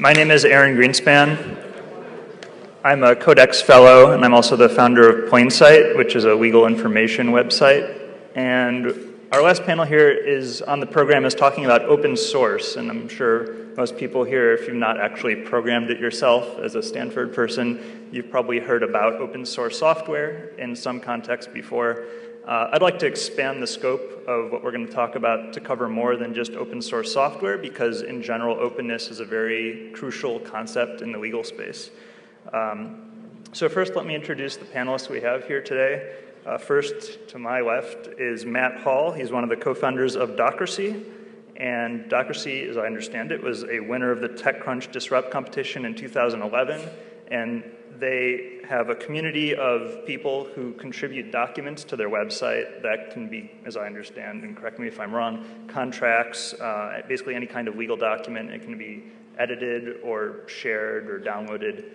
My name is Aaron Greenspan. I'm a CodeX fellow, and I'm also the founder of Plainsight, which is a legal information website. And our last panel here is on the program is talking about open source, and I'm sure most people here, if you've not actually programmed it yourself as a Stanford person, you've probably heard about open source software in some context before. I'd like to expand the scope of what we're going to talk about to cover more than just open source software, because in general, openness is a very crucial concept in the legal space. So first, let me introduce the panelists we have here today. First, to my left, is Matt Hall. He's one of the co-founders of Docracy. And Docracy, as I understand it, was a winner of the TechCrunch Disrupt competition in 2011. And they have a community of people who contribute documents to their website that can be, as I understand, and correct me if I'm wrong, contracts, basically any kind of legal document. It can be edited or shared or downloaded,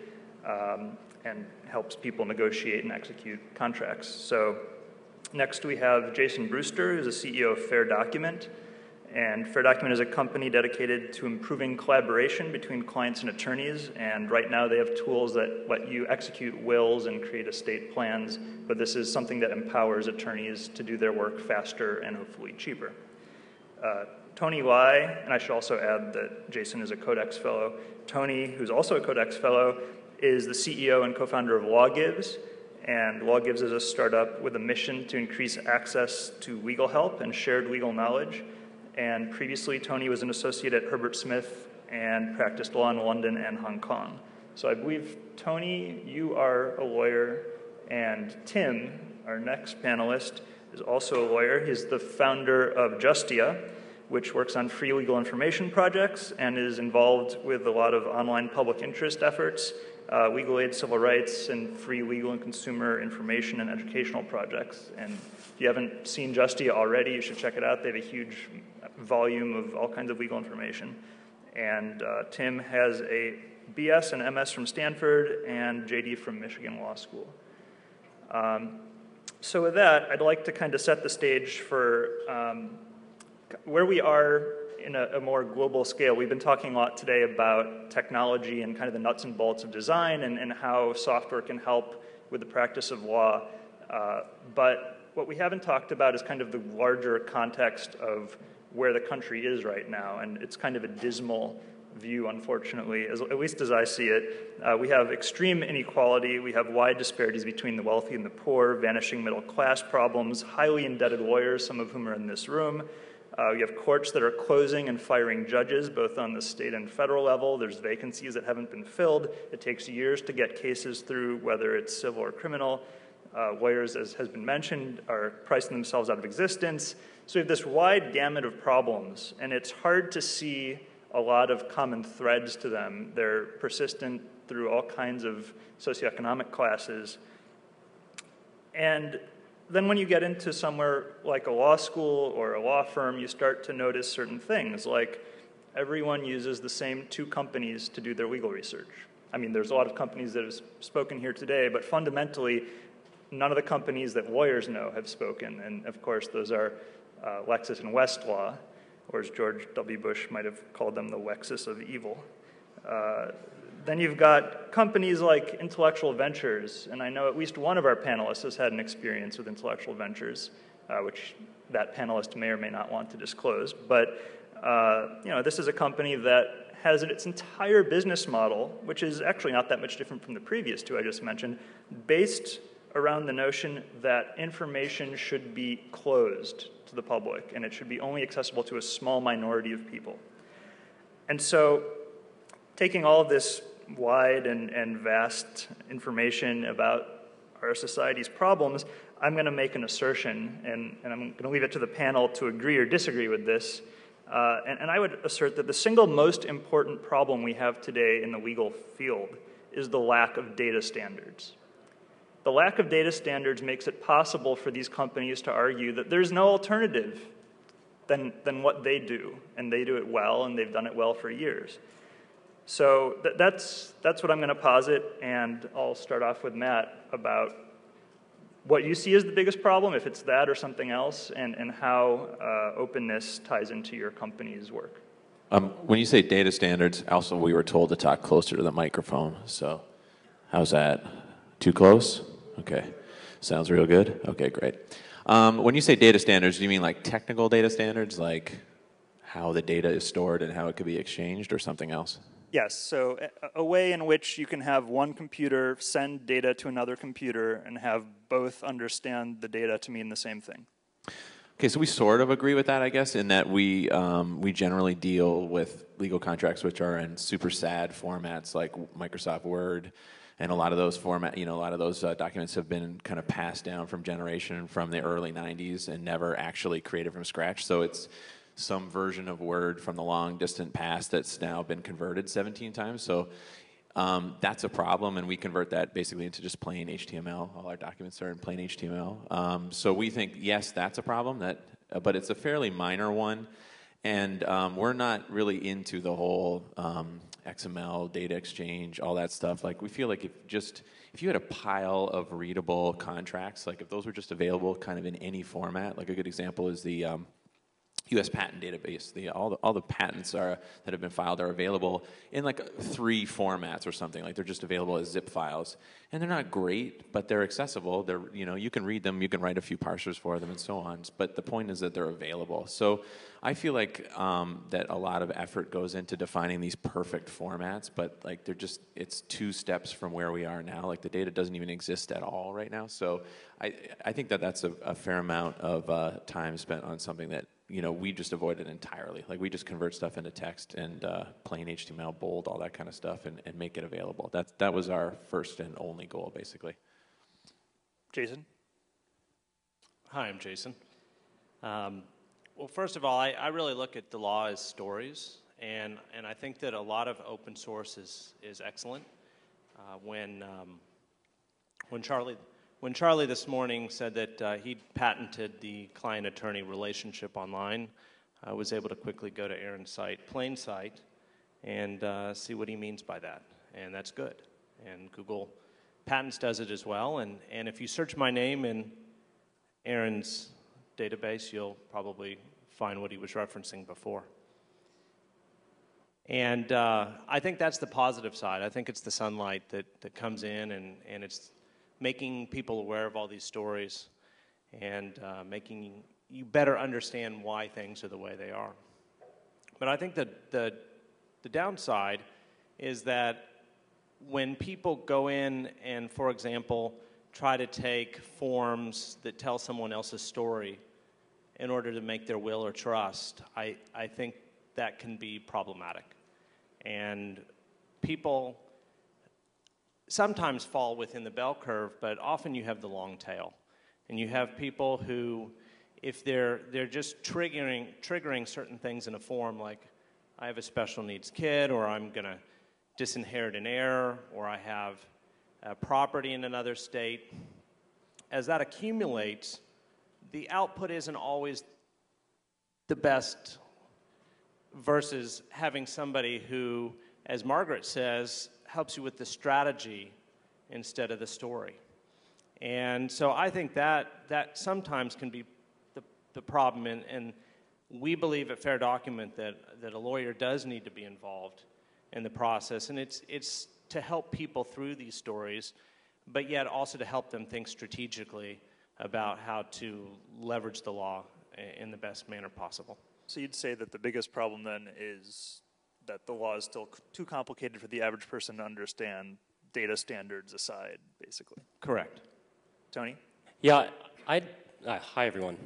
and helps people negotiate and execute contracts. So next we have Jason Brewster, who's the CEO of Fair Document. And Fair Document is a company dedicated to improving collaboration between clients and attorneys. And right now they have tools that let you execute wills and create estate plans. But this is something that empowers attorneys to do their work faster and hopefully cheaper. Tony Lai, and I should also add that Jason is a CodeX fellow. Tony, who's also a CodeX fellow, is the CEO and co-founder of LawGives. And LawGives is a startup with a mission to increase access to legal help and shared legal knowledge. And previously, Tony was an associate at Herbert Smith and practiced law in London and Hong Kong. So I believe, Tony, you are a lawyer, and Tim, our next panelist, is also a lawyer. He's the founder of Justia, which works on free legal information projects and is involved with a lot of online public interest efforts, legal aid, civil rights, and free legal and consumer information and educational projects. And if you haven't seen Justia already, you should check it out. They have a huge volume of all kinds of legal information. And Tim has a BS and MS from Stanford and JD from Michigan Law School. So with that, I'd like to kind of set the stage for where we are in a more global scale. We've been talking a lot today about technology and kind of the nuts and bolts of design and how software can help with the practice of law. But what we haven't talked about is kind of the larger context of where the country is right now. And it's kind of a dismal view, unfortunately, at least as I see it. We have extreme inequality. We have wide disparities between the wealthy and the poor, vanishing middle class problems, highly indebted lawyers, some of whom are in this room. We have courts that are closing and firing judges, both on the state and federal level. There's vacancies that haven't been filled. It takes years to get cases through, whether it's civil or criminal. Lawyers, as has been mentioned, are pricing themselves out of existence. So we have this wide gamut of problems, and it's hard to see a lot of common threads to them. They're persistent through all kinds of socioeconomic classes. And then when you get into somewhere like a law school or a law firm, you start to notice certain things, like everyone uses the same 2 companies to do their legal research. I mean, there's a lot of companies that have spoken here today, but fundamentally, none of the companies that lawyers know have spoken. And of course, those are Lexis and Westlaw, or as George W. Bush might have called them, the Lexus of evil. Then you've got companies like Intellectual Ventures, and I know at least one of our panelists has had an experience with Intellectual Ventures, which that panelist may or may not want to disclose. But you know, this is a company that has its entire business model, which is actually not that much different from the previous 2 I just mentioned, based around the notion that information should be closed to the public, and it should be only accessible to a small minority of people. And so, taking all of this wide and vast information about our society's problems, I'm going to make an assertion, and I'm going to leave it to the panel to agree or disagree with this. And I would assert that the single most important problem we have today in the legal field is the lack of data standards. The lack of data standards makes it possible for these companies to argue that there's no alternative than what they do, and they do it well, and they've done it well for years. So that's what I'm going to posit, and I'll start off with Matt about what you see as the biggest problem, if it's that or something else, and how openness ties into your company's work. When you say data standards, also we were told to talk closer to the microphone. So how's that? Too close? Okay. Sounds real good? Okay, great. When you say data standards, do you mean like technical data standards, like how the data is stored and how it could be exchanged, or something else? Yes, so a way in which you can have one computer send data to another computer and have both understand the data to mean the same thing. Okay, so we sort of agree with that, I guess, in that we generally deal with legal contracts which are in super sad formats like Microsoft Word, and a lot of those documents have been kind of passed down from generation from the early 90s and never actually created from scratch. So it's some version of Word from the long distant past that's now been converted 17 times. So that's a problem, and we convert that basically into just plain HTML. All our documents are in plain HTML. So we think, yes, that's a problem, but it's a fairly minor one, and we're not really into the whole XML, data exchange, all that stuff. Like, we feel like if you had a pile of readable contracts, like if those were just available kind of in any format, like a good example is the U.S. patent database. All the patents that have been filed are available in like 3 formats or something. Like, they're just available as zip files, and they're not great, but they're accessible. You can read them, you can write a few parsers for them, and so on. But the point is that they're available. So I feel like that a lot of effort goes into defining these perfect formats, but like it's 2 steps from where we are now. Like, the data doesn't even exist at all right now. So I think that's a fair amount of time spent on something that we just avoid it entirely. Like, we just convert stuff into text and plain HTML, bold, all that kind of stuff, and make it available. That was our first and only goal, basically. Jason? Hi, I'm Jason. Well, first of all, I really look at the law as stories, and I think that a lot of open source is excellent. When Charlie this morning said that he patented the client-attorney relationship online, I was able to quickly go to Aaron's site, Plain Site, and see what he means by that, and that's good. And Google Patents does it as well, and if you search my name in Aaron's database, you'll probably find what he was referencing before. And I think that's the positive side. I think it's the sunlight that comes in, and it's making people aware of all these stories and making you better understand why things are the way they are. But I think that the downside is that when people go in and, for example, try to take forms that tell someone else's story in order to make their will or trust, I think that can be problematic. And people sometimes fall within the bell curve, but often you have the long tail. And you have people who, if they're just triggering certain things in a form, like I have a special needs kid, or I'm going to disinherit an heir, or I have a property in another state, as that accumulates, the output isn't always the best versus having somebody who, as Margaret says, helps you with the strategy instead of the story. And so I think that sometimes can be the problem, and we believe at Fair Document that a lawyer does need to be involved in the process, and it's to help people through these stories, but yet also to help them think strategically about how to leverage the law in the best manner possible. So you'd say that the biggest problem then is that the law is still too complicated for the average person to understand, data standards aside, basically. Correct. Tony? Yeah, hi everyone.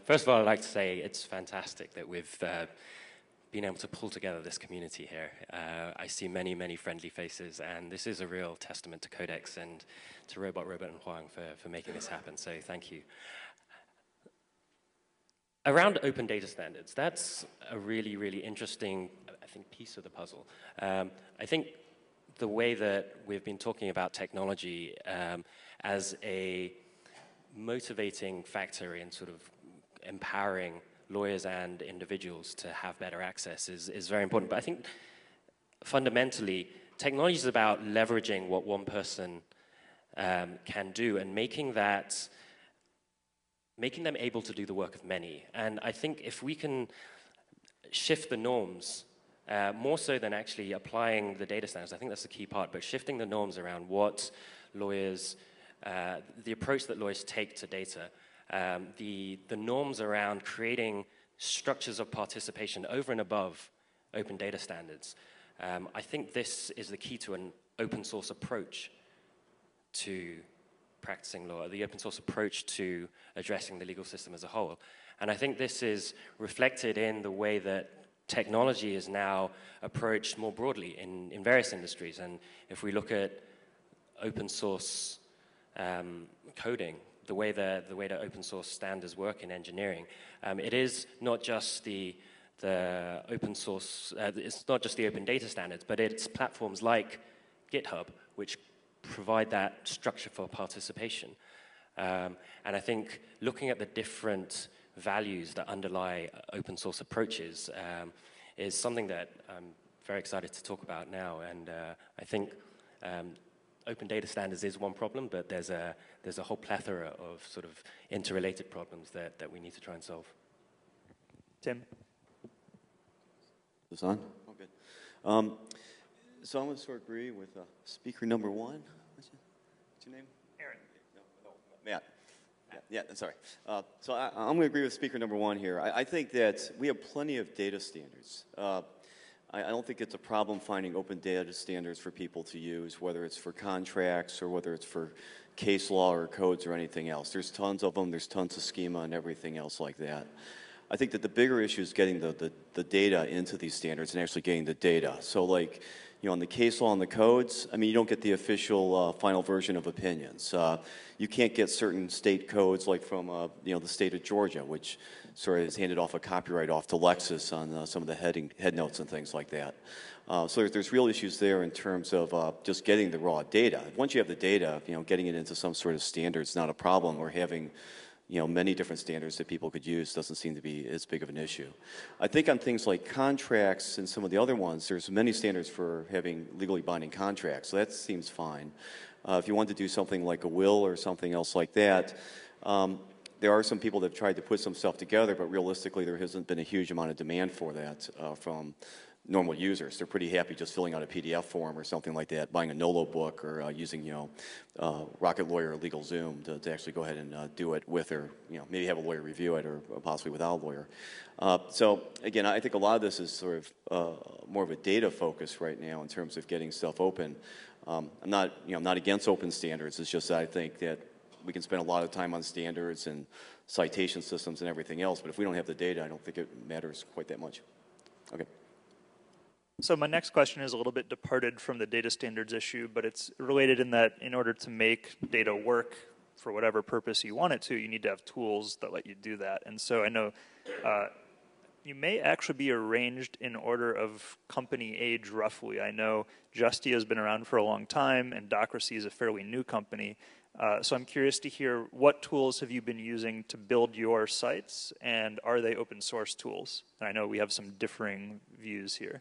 First of all, I'd like to say it's fantastic that we've been able to pull together this community here. I see many, many friendly faces, and this is a real testament to CodeX and to Robert, and Huang for making this happen, so thank you. Around open data standards, that's a really, really interesting, I think, piece of the puzzle. I think the way that we've been talking about technology as a motivating factor in sort of empowering lawyers and individuals to have better access is very important. But I think fundamentally, technology is about leveraging what one person can do and making them able to do the work of many. And I think if we can shift the norms more so than actually applying the data standards. I think that's the key part, but shifting the norms around what lawyers, the approach that lawyers take to data, the norms around creating structures of participation over and above open data standards. I think this is the key to an open source approach to practicing law, the open source approach to addressing the legal system as a whole. And I think this is reflected in the way that technology is now approached more broadly in various industries. And if we look at open source coding, the way that open source standards work in engineering, it is not just the open source, it's not just the open data standards, but it's platforms like GitHub, which provide that structure for participation. And I think looking at the different values that underlie open source approaches is something that I'm very excited to talk about now. And I think open data standards is one problem, but there's a whole plethora of sort of interrelated problems that we need to try and solve. Tim? Is this on? Oh, good. So I'm going to sort of agree with speaker number one. What's your name? Aaron. No, Matt. Yeah, sorry. So I'm going to agree with speaker number one here. I think that we have plenty of data standards. I don't think it's a problem finding open data standards for people to use, whether it's for contracts or whether it's for case law or codes or anything else. There's tons of them. There's tons of schema and everything else like that. I think that the bigger issue is getting the data into these standards and actually getting the data. So like, you know, on the case law and the codes, I mean, you don't get the official final version of opinions. You can't get certain state codes like from, you know, the state of Georgia, which sort of has handed off a copyright off to Lexis on some of the head notes and things like that. So there's real issues there in terms of just getting the raw data. Once you have the data, you know, getting it into some sort of standard is not a problem, or having, you know, many different standards that people could use doesn't seem to be as big of an issue. I think on things like contracts and some of the other ones, there's many standards for having legally binding contracts, so that seems fine. If you want to do something like a will or something else like that, there are some people that have tried to put some stuff together, but realistically there hasn't been a huge amount of demand for that from normal users. They're pretty happy just filling out a PDF form or something like that, buying a NOLO book, or using, you know, Rocket Lawyer or LegalZoom to actually go ahead and do it with, or, you know, maybe have a lawyer review it, or possibly without a lawyer. So again, I think a lot of this is sort of more of a data focus right now in terms of getting stuff open. I'm not against open standards. It's just that I think that we can spend a lot of time on standards and citation systems and everything else, but if we don't have the data, I don't think it matters quite that much. Okay. So my next question is a little bit departed from the data standards issue, but it's related in that in order to make data work for whatever purpose you want it to, you need to have tools that let you do that. And so I know you may actually be arranged in order of company age roughly. I know Justia has been around for a long time, and Docracy is a fairly new company. So I'm curious to hear, what tools have you been using to build your sites, and are they open source tools? And I know we have some differing views here.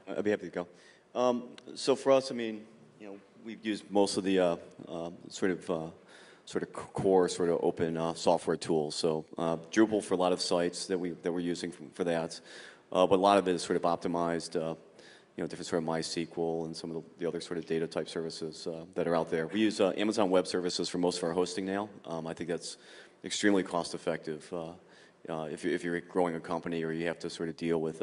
I'd be happy to go. So for us, I mean, you know, we've used most of the sort of core sort of open software tools. So Drupal for a lot of sites that we're using for that, but a lot of it is sort of optimized. You know, different sort of MySQL and some of the other sort of data type services that are out there. We use Amazon Web Services for most of our hosting now. I think that's extremely cost effective if you're growing a company or you have to sort of deal with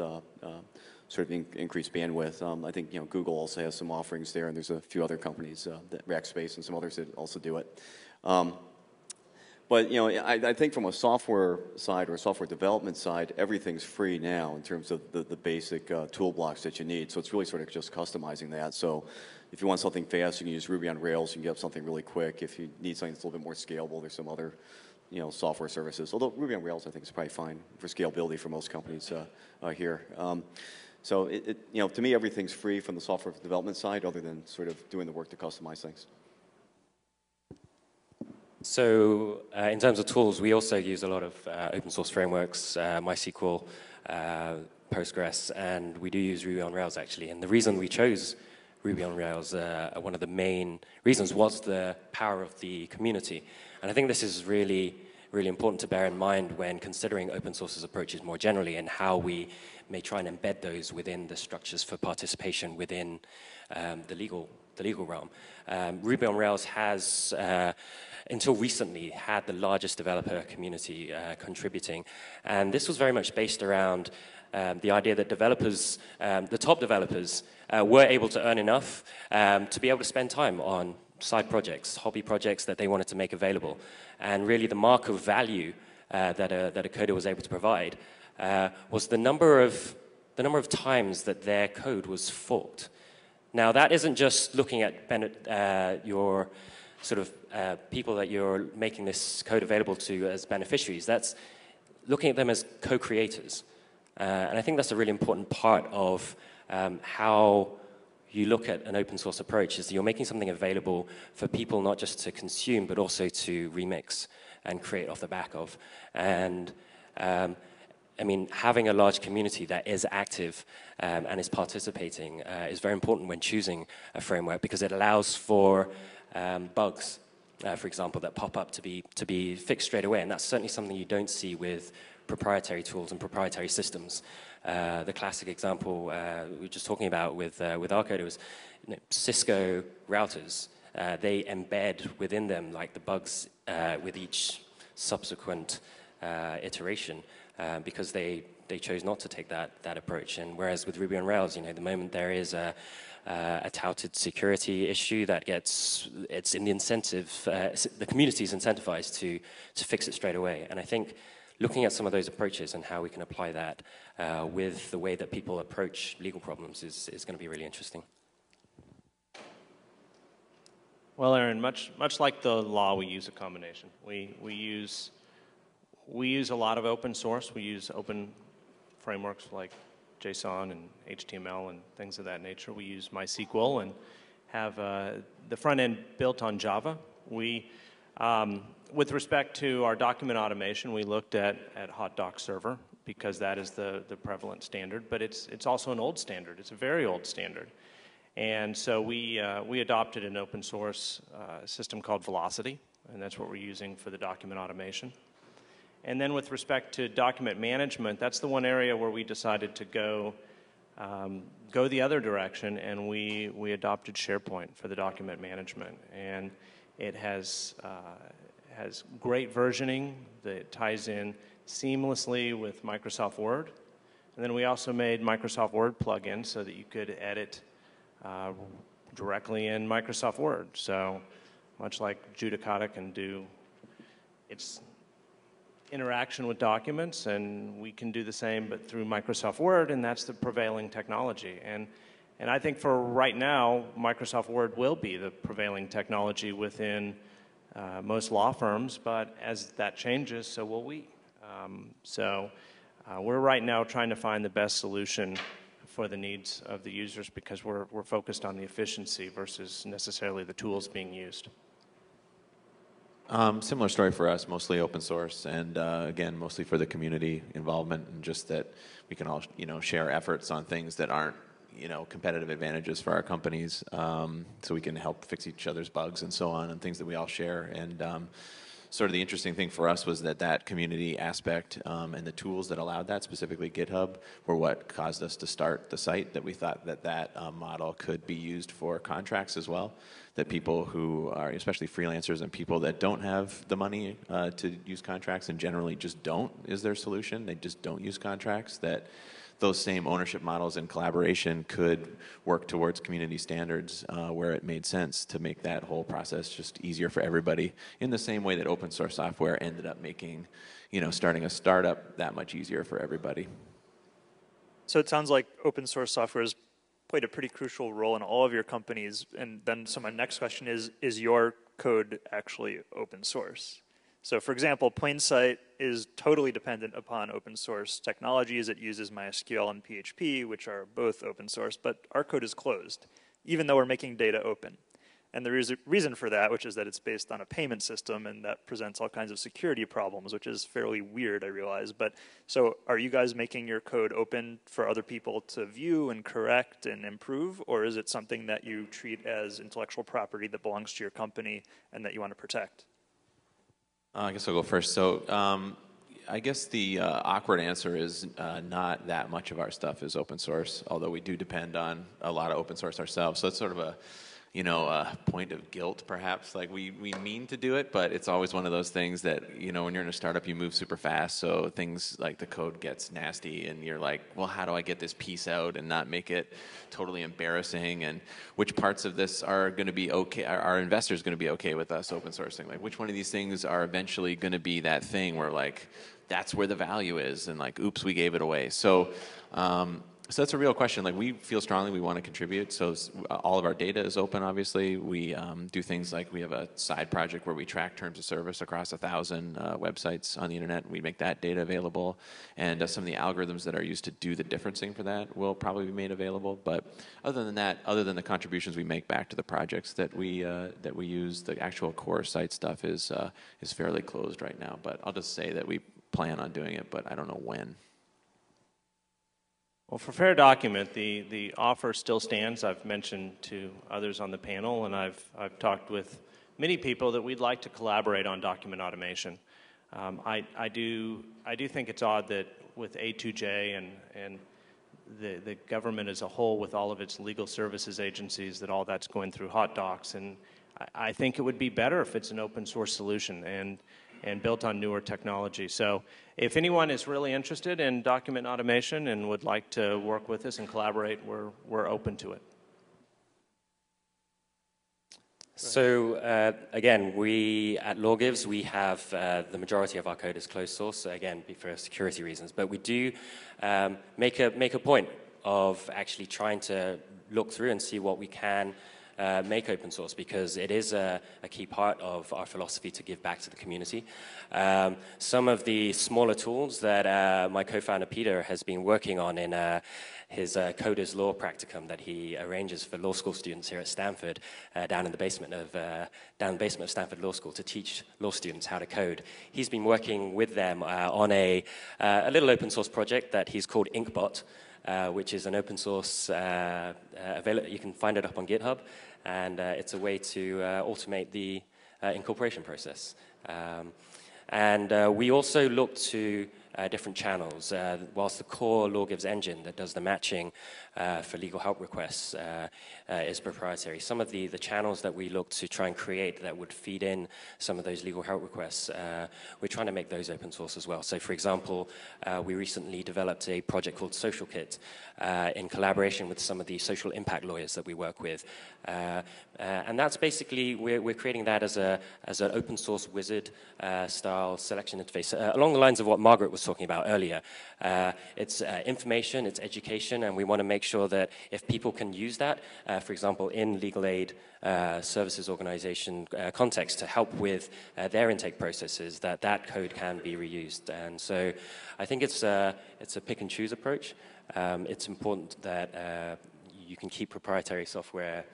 sort of increased bandwidth. I think, you know, Google also has some offerings there, and there's a few other companies, Rackspace and some others that also do it. But, you know, I think from a software side or a software development side, everything's free now in terms of the basic tool blocks that you need. So it's really sort of just customizing that. So if you want something fast, you can use Ruby on Rails. You can get something really quick. If you need something that's a little bit more scalable, there's some other, you know, software services. Although Ruby on Rails, I think, is probably fine for scalability for most companies here. So you know, to me, everything's free from the software development side, other than sort of doing the work to customize things. So in terms of tools, we also use a lot of open source frameworks, MySQL, Postgres, and we do use Ruby on Rails, actually. And the reason we chose Ruby on Rails, one of the main reasons, was the power of the community. And I think this is really really important to bear in mind when considering open source's approaches more generally and how we may try and embed those within the structures for participation within the legal realm. Ruby on Rails has, until recently, had the largest developer community contributing. And this was very much based around the idea that developers, the top developers, were able to earn enough to be able to spend time on side projects, hobby projects that they wanted to make available. And really the mark of value that a coder was able to provide was the number of times that their code was forked. Now that isn't just looking at your sort of people that you're making this code available to as beneficiaries. That's looking at them as co-creators. And I think that's a really important part of how you look at an open source approach, is that you're making something available for people not just to consume, but also to remix and create off the back of. And I mean, having a large community that is active and is participating is very important when choosing a framework, because it allows for bugs, for example, that pop up to be fixed straight away. And that's certainly something you don't see with proprietary tools and proprietary systems. The classic example we were just talking about with our code was Cisco routers. They embed within them like the bugs with each subsequent iteration because they chose not to take that approach. And whereas with Ruby on Rails, the moment there is a touted security issue that it's in the incentive, the community is incentivized to fix it straight away. And I think looking at some of those approaches and how we can apply that with the way that people approach legal problems is going to be really interesting. Well, Aaron, much like the law, we use a combination. We use a lot of open source. We use open frameworks like JSON and HTML and things of that nature. We use MySQL and have the front end built on Java. With respect to our document automation, we looked at Hot Doc Server because that is the prevalent standard, but it's also an old standard. It's a very old standard. And so we adopted an open source system called Velocity, and that's what we're using for the document automation. And then with respect to document management, that's the one area where we decided to go the other direction, and we adopted SharePoint for the document management. And it has great versioning that ties in seamlessly with Microsoft Word. And then we also made Microsoft Word plugins so that you could edit directly in Microsoft Word. So much like Judicata can do its interaction with documents, and we can do the same but through Microsoft Word, and that's the prevailing technology. And I think for right now, Microsoft Word will be the prevailing technology within most law firms, but as that changes, so will we. We're right now trying to find the best solution for the needs of the users because we're focused on the efficiency versus necessarily the tools being used. Similar story for us, mostly open source, and again, mostly for the community involvement, and just that we can all, share efforts on things that aren't, competitive advantages for our companies, so we can help fix each other's bugs and so on, and things that we all share. And sort of the interesting thing for us was that community aspect and the tools that allowed that, specifically GitHub, were what caused us to start the site, that we thought that model could be used for contracts as well, that people who are, especially freelancers and people that don't have the money to use contracts and generally just don't is their solution, they just don't use contracts, that those same ownership models and collaboration could work towards community standards where it made sense to make that whole process just easier for everybody, in the same way that open source software ended up making, starting a startup that much easier for everybody. So it sounds like open source software has played a pretty crucial role in all of your companies. And then, so my next question is your code actually open source? So for example, Plainsight is totally dependent upon open source technologies. It uses MySQL and PHP, which are both open source, but our code is closed, even though we're making data open. And there is a reason for that, which is that it's based on a payment system, and that presents all kinds of security problems, which is fairly weird, I realize. But so are you guys making your code open for other people to view and correct and improve, or is it something that you treat as intellectual property that belongs to your company and that you want to protect? I guess I'll go first. So I guess the awkward answer is not that much of our stuff is open source, although we do depend on a lot of open source ourselves. So it's sort of a point of guilt, perhaps. Like we mean to do it, but it's always one of those things that, when you're in a startup, you move super fast. So things like the code gets nasty and you're like, well, how do I get this piece out and not make it totally embarrassing? And which parts of this are going to be okay? Are investors going to be okay with us open sourcing? Like which one of these things are eventually going to be that thing where like, that's where the value is, and like, oops, we gave it away. So that's a real question. Like we feel strongly we want to contribute. So all of our data is open, obviously. We do things like we have a side project where we track terms of service across 1,000 websites on the internet. We make that data available. And some of the algorithms that are used to do the differencing for that will probably be made available. But other than that, other than the contributions we make back to the projects that we use, the actual core site stuff is fairly closed right now. But I'll just say that we plan on doing it, but I don't know when. Well, for Fair Document, the offer still stands. I've mentioned to others on the panel, and I've talked with many people that we'd like to collaborate on document automation. I do think it's odd that with A2J and the government as a whole, with all of its legal services agencies, that all that's going through hot docs. And I think it would be better if it's an open source solution and built on newer technology. So if anyone is really interested in document automation and would like to work with us and collaborate, we're open to it. So again, we at LawGives, we have the majority of our code is closed source, again, for security reasons. But we do make a point of actually trying to look through and see what we can make open source, because it is a key part of our philosophy to give back to the community. Some of the smaller tools that my co-founder Peter has been working on in his Coders Law practicum that he arranges for law school students here at Stanford, down in the basement of Stanford Law School, to teach law students how to code. He's been working with them on a little open source project that he's called Inkbot, which is an open source, you can find it up on GitHub, and it's a way to automate the incorporation process. And we also look to different channels. Whilst the core LawGives engine that does the matching for legal help requests is proprietary, some of the channels that we look to try and create that would feed in some of those legal help requests, we're trying to make those open source as well. So for example, we recently developed a project called SocialKit in collaboration with some of the social impact lawyers that we work with. And that's basically, we're creating that as an open source wizard style selection interface, along the lines of what Margaret was talking about earlier. It's information, it's education, and we want to make sure that if people can use that, for example, in legal aid services organization context to help with their intake processes, that code can be reused. And so I think it's a pick and choose approach. It's important that you can keep proprietary software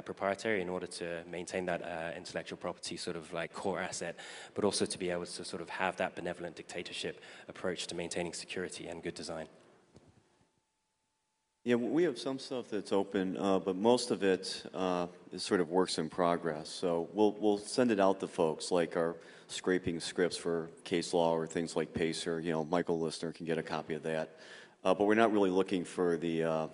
proprietary in order to maintain that intellectual property sort of like core asset, but also to be able to sort of have that benevolent dictatorship approach to maintaining security and good design. Yeah, we have some stuff that's open, but most of it is sort of works in progress. So we'll send it out to folks, like our scraping scripts for case law or things like Pacer. Michael Listener can get a copy of that. But we're not really looking for the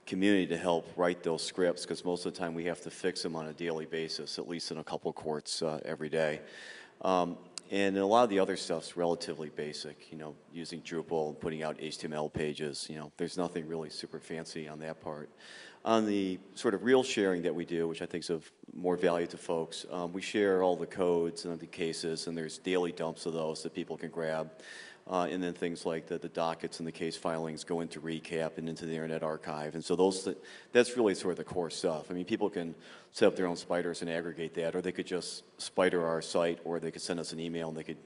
community to help write those scripts, because most of the time we have to fix them on a daily basis, at least in a couple courts every day. And a lot of the other stuff's relatively basic, using Drupal and putting out HTML pages. There's nothing really super fancy on that part. On the sort of real sharing that we do, which I think is of more value to folks, we share all the codes and the cases, and there's daily dumps of those that people can grab. And then things like the dockets and the case filings go into Recap and into the Internet Archive. And so that's really sort of the core stuff. I mean, people can set up their own spiders and aggregate that, or they could just spider our site, or they could send us an email and they could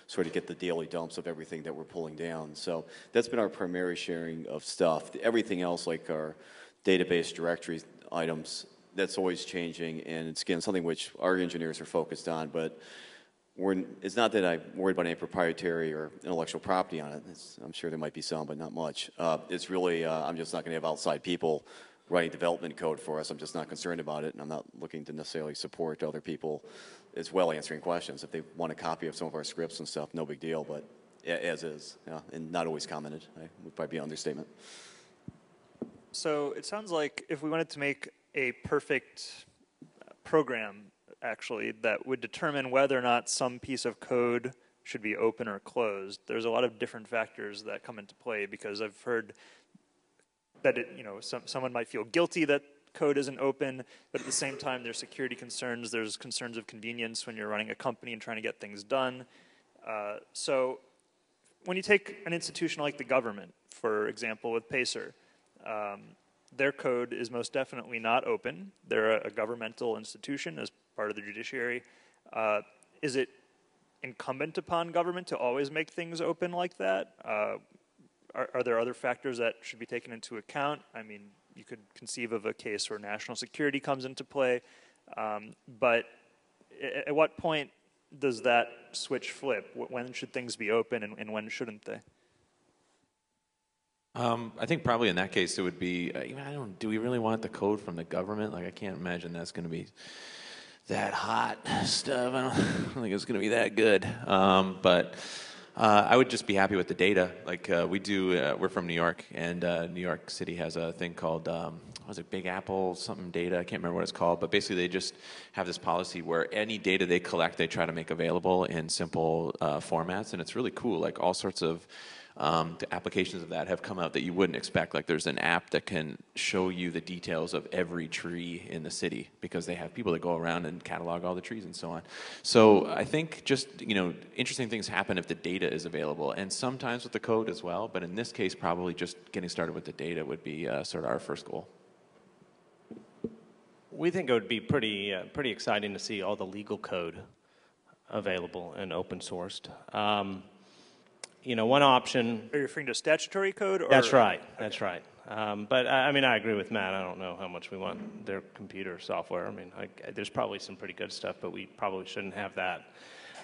sort of get the daily dumps of everything that we're pulling down. So that's been our primary sharing of stuff. Everything else, like our database directory items, that's always changing, and it's, again, something which our engineers are focused on, but it's not that I'm worried about any proprietary or intellectual property on it. I'm sure there might be some, but not much. It's really, I'm just not going to have outside people writing development code for us. I'm just not concerned about it, and I'm not looking to necessarily support other people as well answering questions. If they want a copy of some of our scripts and stuff, no big deal, but as is, yeah, and not always commented. Would probably be an understatement. So it sounds like if we wanted to make a perfect program, actually, that would determine whether or not some piece of code should be open or closed, there's a lot of different factors that come into play, because I've heard that someone might feel guilty that code isn't open, but at the same time there's security concerns, there's concerns of convenience when you're running a company and trying to get things done. So when you take an institution like the government, for example, with PACER, their code is most definitely not open. They're a governmental institution as part of the judiciary. Is it incumbent upon government to always make things open like that? Are there other factors that should be taken into account? I mean, you could conceive of a case where national security comes into play, but at what point does that switch flip? When should things be open and when shouldn't they? I think probably in that case it would be, do we really want the code from the government? Like, I can't imagine that's going to be that hot stuff. I don't think it's going to be that good. But I would just be happy with the data. Like we're from New York, and New York City has a thing called, was it Big Apple something data? I can't remember what it's called, but basically they just have this policy where any data they collect, they try to make available in simple formats, and it's really cool. Like all sorts of the applications of that have come out that you wouldn't expect. Like there's an app that can show you the details of every tree in the city, because they have people that go around and catalog all the trees and so on. So I think just, interesting things happen if the data is available, and sometimes with the code as well, but in this case probably just getting started with the data would be sort of our first goal. We think it would be pretty exciting to see all the legal code available and open sourced. One option. Are you referring to statutory code? Or? That's right. Okay. That's right. But I mean, I agree with Matt. I don't know how much we want their computer software. I mean, there's probably some pretty good stuff, but we probably shouldn't have that.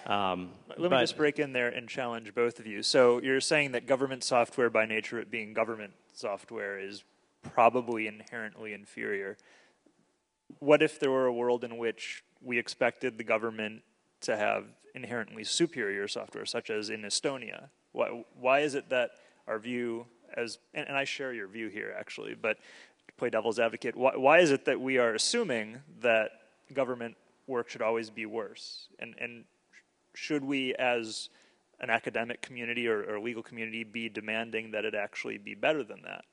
Let me just break in there and challenge both of you. So you're saying that government software, by nature it being government software, is probably inherently inferior. What if there were a world in which we expected the government to have inherently superior software, such as in Estonia? Why is it that our view, and I share your view here actually, but to play devil's advocate, why is it that we are assuming that government work should always be worse? And should we, as an academic community or legal community, be demanding that it actually be better than that?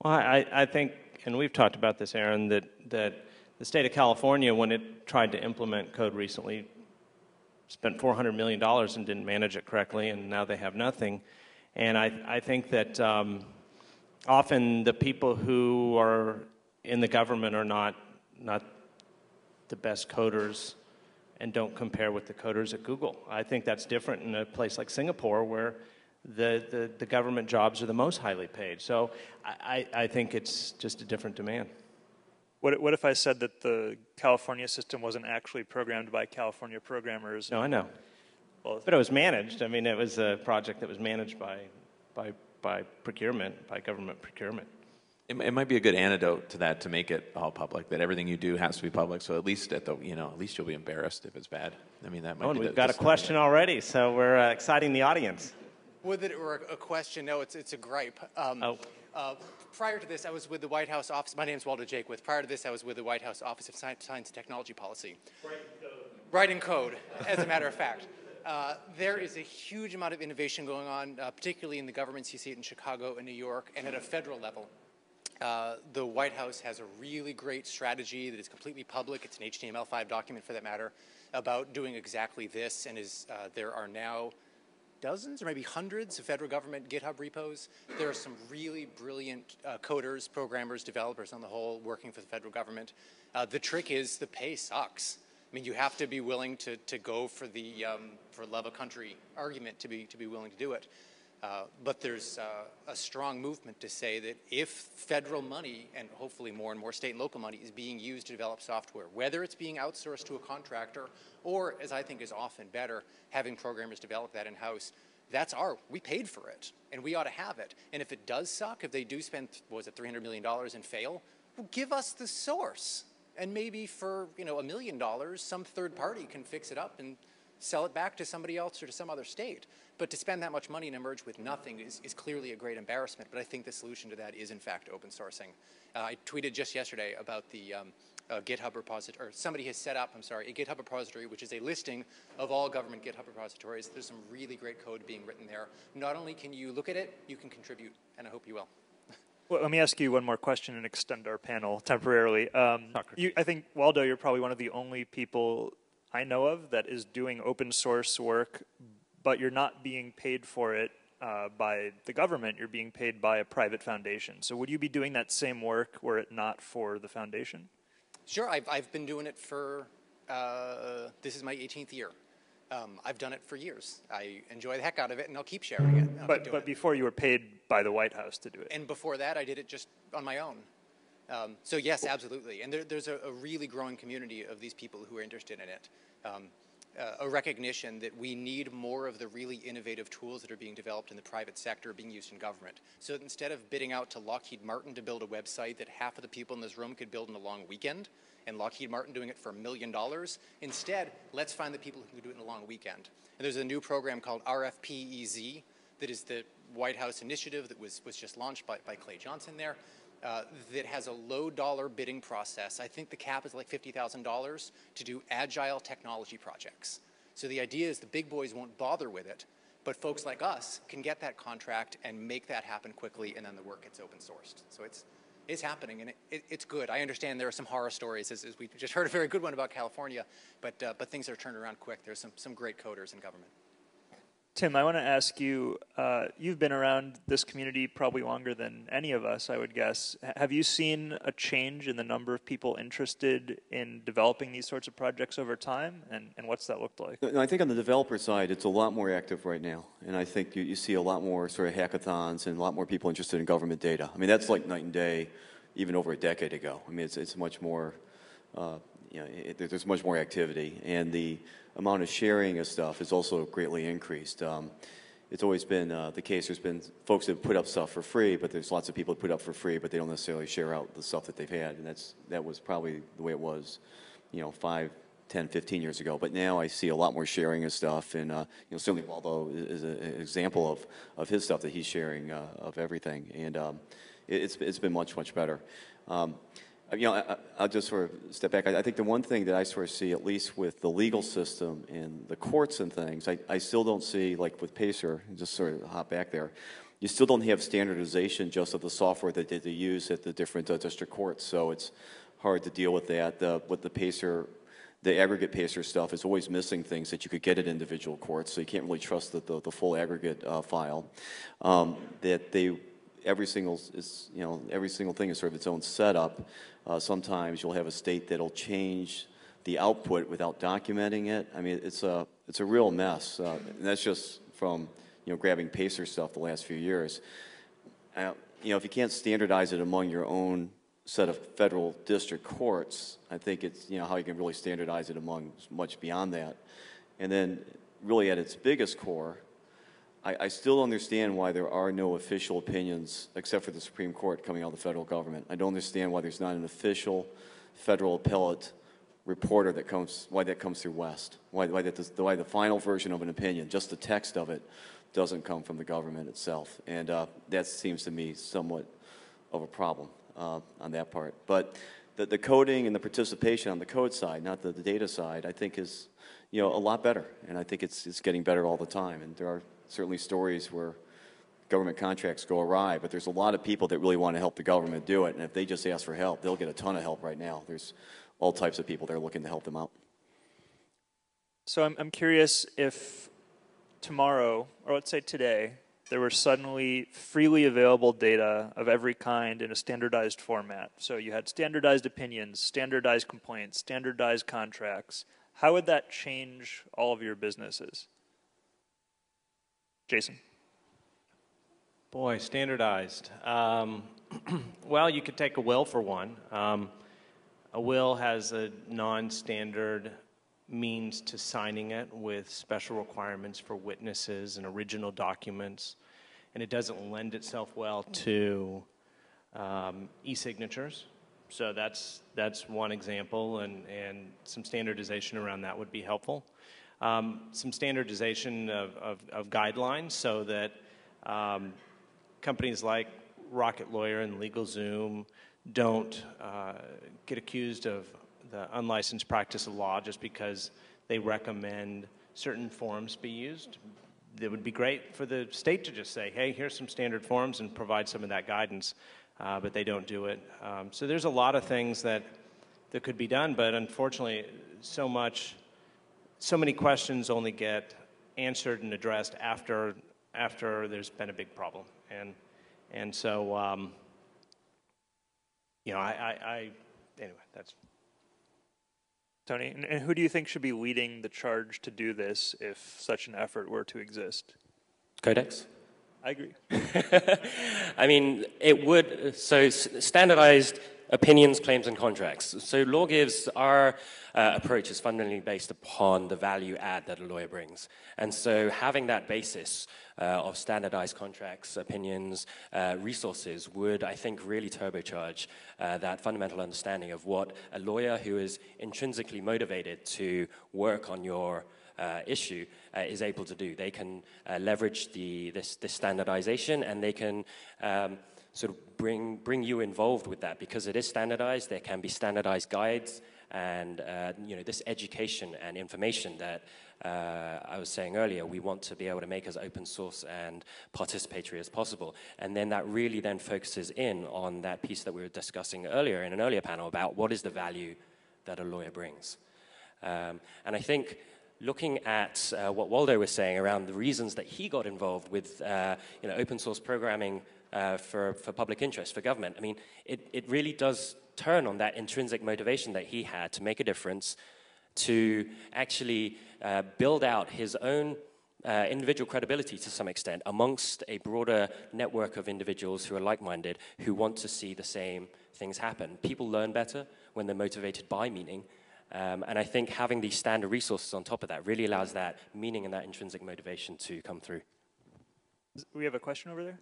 Well, I think, and we've talked about this, Aaron, that the state of California, when it tried to implement code recently, spent $400 million and didn't manage it correctly, and now they have nothing. And I think that often the people who are in the government are not the best coders and don't compare with the coders at Google. I think that's different in a place like Singapore, where the government jobs are the most highly paid. So I think it's just a different demand. What if I said that the California system wasn't actually programmed by California programmers? No, I know. Well, but it was managed. I mean, it was a project that was managed by procurement, by government procurement. It might be a good antidote to that, to make it all public, that everything you do has to be public. So at least at least you'll be embarrassed if it's bad. I mean, that might be. And we've got a question already, so we're exciting the audience. Whether it were a question, no, it's a gripe. Prior to this, I was with the White House Office. My name is Walter Jakewith. Prior to this, I was with the White House Office of Science and Technology Policy. Writing code, as a matter of fact. There is a huge amount of innovation going on, particularly in the governments. You see it in Chicago and New York, and at a federal level. The White House has a really great strategy that is completely public. It's an HTML5 document, for that matter, about doing exactly this. And there are now dozens or maybe hundreds of federal government GitHub repos. There are some really brilliant coders, programmers, developers on the whole working for the federal government. The trick is the pay sucks. I mean, you have to be willing to go for the for love of country argument to be willing to do it. But there's a strong movement to say that if federal money, and hopefully more and more state and local money, is being used to develop software, whether it's being outsourced to a contractor or, as I think is often better, having programmers develop that in-house, we paid for it, and we ought to have it. And if it does suck, if they do spend, what was it, $300 million and fail, well, give us the source. And maybe for, $1 million, some third party can fix it up and sell it back to somebody else or to some other state. But to spend that much money and emerge with nothing is clearly a great embarrassment. But I think the solution to that is, in fact, open sourcing. I tweeted just yesterday about the GitHub repository, or somebody has set up, a GitHub repository, which is a listing of all government GitHub repositories. There's some really great code being written there. Not only can you look at it, you can contribute, and I hope you will. Well, let me ask you one more question and extend our panel temporarily. I think, Waldo, you're probably one of the only people I know of that is doing open source work, but you're not being paid for it by the government. You're being paid by a private foundation. So would you be doing that same work were it not for the foundation? Sure. I've been doing it for, this is my 18th year. I've done it for years. I enjoy the heck out of it, and I'll keep sharing it. But before you were paid by the White House to do it. And before that, I did it just on my own. So yes, absolutely. And there's a really growing community of these people who are interested in it. A recognition that we need more of the really innovative tools that are being developed in the private sector being used in government. So that instead of bidding out to Lockheed Martin to build a website that half of the people in this room could build in a long weekend, and Lockheed Martin doing it for $1 million, instead, let's find the people who can do it in a long weekend. And there's a new program called RFP-EZ that is the White House initiative that was just launched by Clay Johnson there. That has a low-dollar bidding process. I think the cap is like $50,000 to do agile technology projects. So the idea is the big boys won't bother with it, but folks like us can get that contract and make that happen quickly, and then the work gets open-sourced. So it's happening, and it's good. I understand there are some horror stories, as we just heard a very good one about California, but things are turned around quick. There's some great coders in government. Tim, I want to ask you, you've been around this community probably longer than any of us, I would guess. Have you seen a change in the number of people interested in developing these sorts of projects over time, and what's that looked like? I think on the developer side, it's a lot more active right now, and I think you see a lot more sort of hackathons and a lot more people interested in government data. I mean, that's like night and day, even over a decade ago. I mean, it's much more, there's much more activity, and the amount of sharing of stuff has also greatly increased. It's always been the case. There's been folks that put up stuff for free, but there's lots of people that put up for free, but they don't necessarily share out the stuff that they've had, and that was probably the way it was, 5, 10, 15 years ago. But now I see a lot more sharing of stuff, and certainly Waldo is an example of his stuff that he's sharing of everything, and it's been much, much better. I'll just sort of step back. I think the one thing that I sort of see, at least with the legal system and the courts and things, I still don't see, like with PACER, just sort of hop back there, you still don't have standardization just of the software that they use at the different district courts, so it's hard to deal with that. With the PACER, the aggregate PACER stuff is always missing things that you could get at individual courts, so you can't really trust the full aggregate file. Every single thing is sort of its own setup. Sometimes you'll have a state that'll change the output without documenting it. I mean, it's a real mess. And that's just from grabbing PACER stuff the last few years. If you can't standardize it among your own set of federal district courts, I think it's how you can really standardize it among much beyond that. And then, really at its biggest core, I still understand why there are no official opinions, except for the Supreme Court, coming out of the federal government. I don't understand why there's not an official federal appellate reporter why that comes through West, why the final version of an opinion, just the text of it, doesn't come from the government itself. And that seems to me somewhat of a problem on that part. But the coding and the participation on the code side, not the data side, I think is a lot better. And I think it's getting better all the time. And there are certainly stories where government contracts go awry, but there's a lot of people that really want to help the government do it, and if they just ask for help, they'll get a ton of help right now. There's all types of people that are looking to help them out. So I'm curious if tomorrow, or let's say today, there were suddenly freely available data of every kind in a standardized format. So you had standardized opinions, standardized complaints, standardized contracts. How would that change all of your businesses? Jason. Boy, standardized. Well, you could take a will for one. A will has a non-standard means to signing it with special requirements for witnesses and original documents, and it doesn't lend itself well to e-signatures. So that's one example, and some standardization around that would be helpful. Some standardization of guidelines so that companies like Rocket Lawyer and LegalZoom don't get accused of the unlicensed practice of law just because they recommend certain forms be used. It would be great for the state to just say, hey, here's some standard forms and provide some of that guidance, but they don't do it. So there's a lot of things that could be done, but unfortunately, so many questions only get answered and addressed after there's been a big problem. And so, anyway, that's... Tony, and who do you think should be leading the charge to do this if such an effort were to exist? CodeX? I agree. I mean, it would, so standardized opinions, claims, and contracts. So law gives, our approach is fundamentally based upon the value add that a lawyer brings. And so having that basis of standardized contracts, opinions, resources would, I think, really turbocharge that fundamental understanding of what a lawyer who is intrinsically motivated to work on your issue is able to do. They can leverage this standardization, and they can sort of bring you involved with that because it is standardized. There can be standardized guides and this education and information that I was saying earlier, we want to be able to make as open source and participatory as possible. And then that really then focuses in on that piece that we were discussing earlier in an earlier panel about what is the value that a lawyer brings. And I think looking at what Waldo was saying around the reasons that he got involved with open source programming for public interest, for government, I mean, it really does turn on that intrinsic motivation that he had to make a difference, to actually build out his own individual credibility to some extent amongst a broader network of individuals who are like-minded, who want to see the same things happen. People learn better when they're motivated by meaning. And I think having these standard resources on top of that really allows that meaning and that intrinsic motivation to come through. We have a question over there.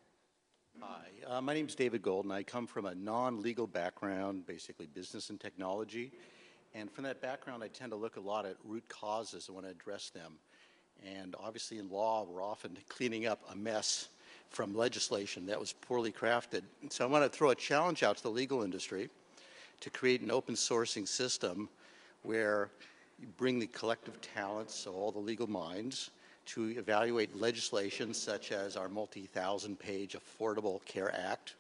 Hi, my name is David Gold, and I come from a non-legal background, basically business and technology. And from that background, I tend to look a lot at root causes and want to address them. And obviously in law, we're often cleaning up a mess from legislation that was poorly crafted. And so I want to throw a challenge out to the legal industry to create an open sourcing system where you bring the collective talents, so all the legal minds, to evaluate legislation such as our multi-thousand-page Affordable Care Act,